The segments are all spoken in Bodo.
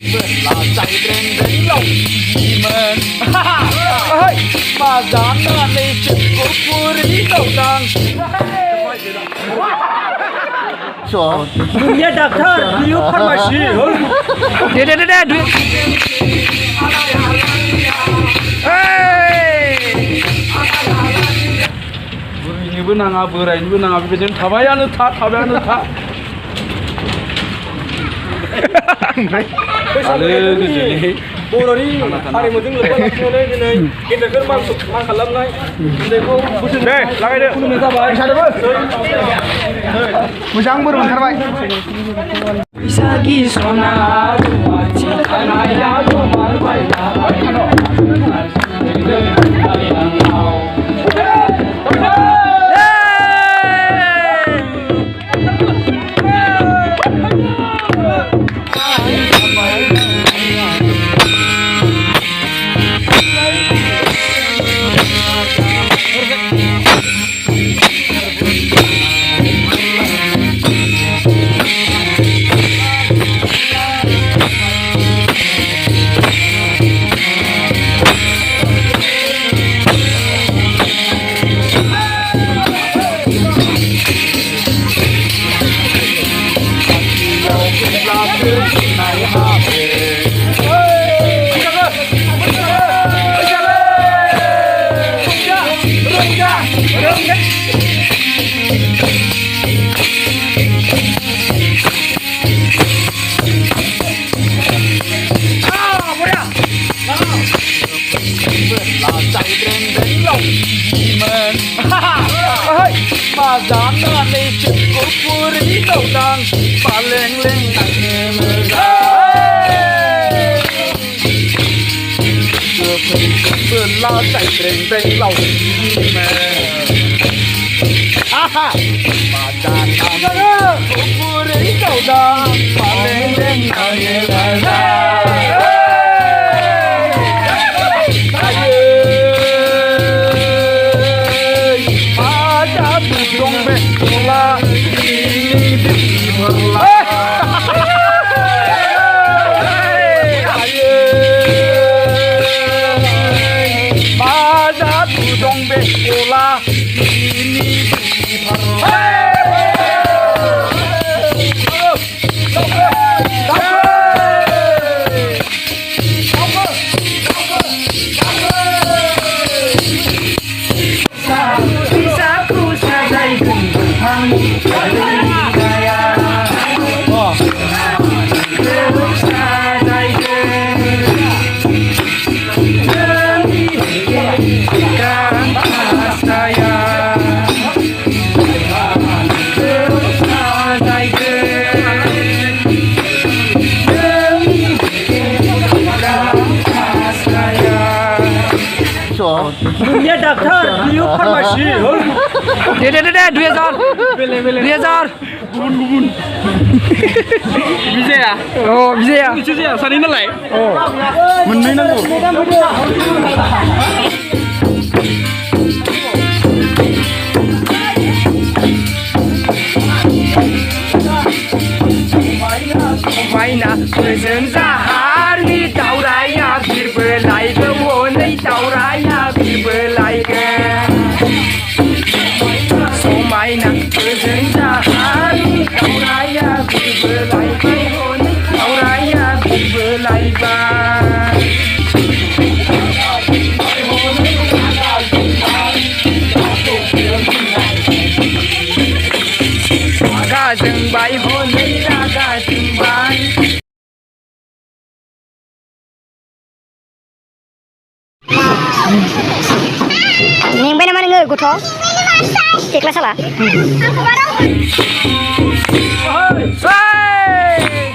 là chạy trên đến lòng mình mà dám là đi chụp của phu lý đầu đàn Co? Dunia dokter, beliau farmasi. Duit. बुरैनिबो नाङा बोरायनिबो नाङा बेबायदिनो थाबायानो था आलो गोजोनै बर'नि हारिमुजों लोब्बा लाखिनानै दिनै गेदेरखौ मान खालामनाय उन्दैखौ बोसोन खुलुमनाय जाबाय मोजां बोर मोनथारबाय बैसागि सना रुवाथि खानाया गोमारबाय mà dám là đi chụp của phu lý đầu đàn mà lên nặng người vừa la chạy trên lòng mình mà đàn của phu lý đầu đàn mà lên nặng người la ini berlah pada tudong bekola ini Co? Dunia dokter, beliau farmasi. Duit. गुबुन बिजाया Bisa ya? मोनसे जाया सानै नालाय मोननै नांगौ समायना गोजोन जाहारनि दावराया बिरबोलायगोन हनै दावराया बिरबोलायगोन समायना गोजोन जाहारनि दावराया बिरबोलायबाय हनै दावराया बिरबोलायबाय रागा जोंबाय हनै रागा जोंबाय Neng mana nge guto? Ceklah salah. Hey,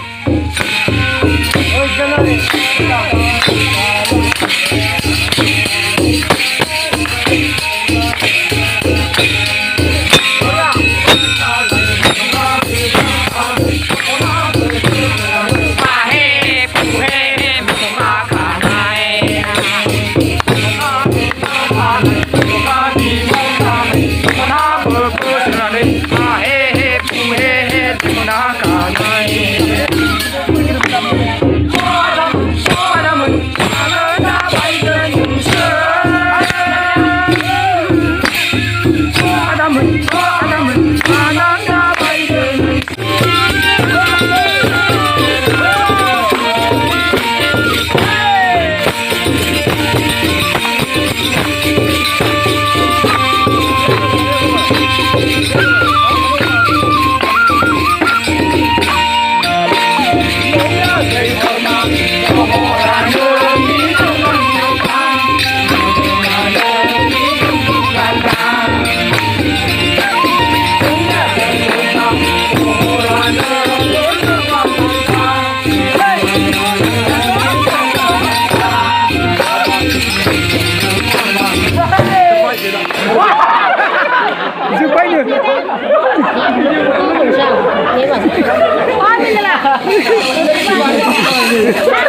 Hei.